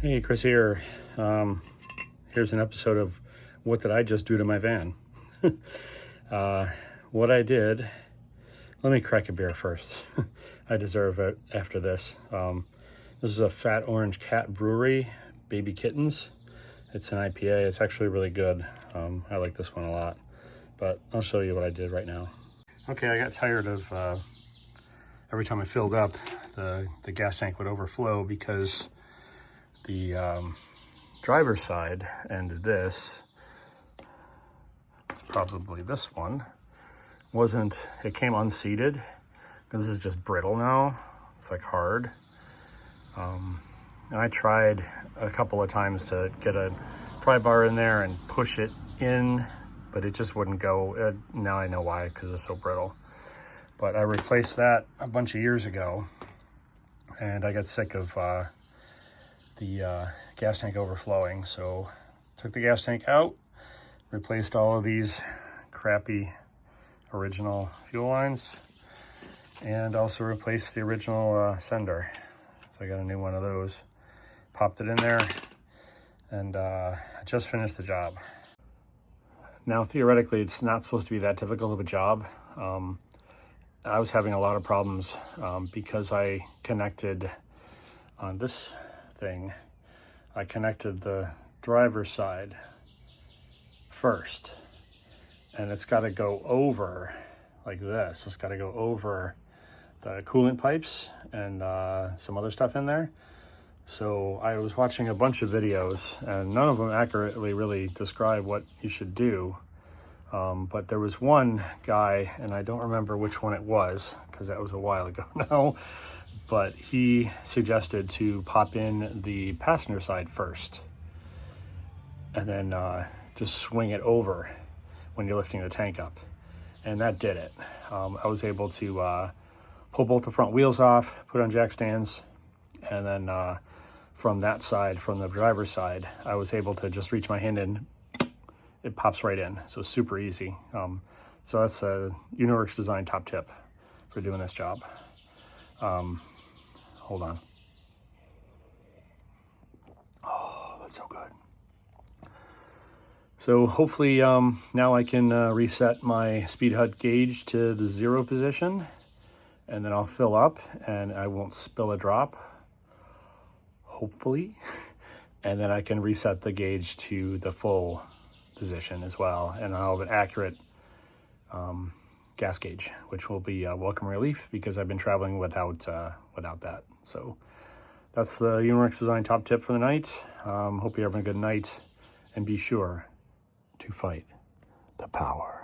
Hey, Chris here. Here's an episode of What Did I Just Do to My Van? What I did, let me crack a beer first. I deserve it after this. This is a Fat Orange Cat Brewery, Baby Kittens. It's an IPA. It's actually really good. I like this one a lot, but I'll show you what I did right now. Okay, I got tired of every time I filled up, the gas tank would overflow because the driver's side end of this, it's probably this one, it came unseated. This is just brittle now. It's like hard. And I tried a couple of times to get a pry bar in there and push it in, but it just wouldn't go. Now I know why, because it's so brittle. But I replaced that a bunch of years ago, and I got sick of the gas tank overflowing. So took the gas tank out, replaced all of these crappy original fuel lines, and also replaced the original sender. So I got a new one of those, popped it in there, and just finished the job. Now theoretically it's not supposed to be that difficult of a job. I was having a lot of problems because I connected on this thing. I connected the driver's side first, and it's got to go over like this. It's got to go over the coolant pipes and some other stuff in there. So I was watching a bunch of videos, and none of them accurately really describe what you should do. But there was one guy, and I don't remember which one it was because that was a while ago now, but he suggested to pop in the passenger side first and then just swing it over when you're lifting the tank up. And that did it. I was able to pull both the front wheels off, put on jack stands, and then from that side, from the driver's side, I was able to just reach my hand in. It pops right in, so super easy. So that's a Uniworks Design top tip for doing this job. Hold on. Oh, that's so good. So hopefully now I can reset my speed hut gauge to the 0 position, and then I'll fill up and I won't spill a drop, hopefully. And then I can reset the gauge to the full position as well, and I'll have an accurate gas gauge, which will be a welcome relief because I've been traveling without that. So that's the Uniworks Design top tip for the night. Hope you're having a good night, and be sure to fight the power.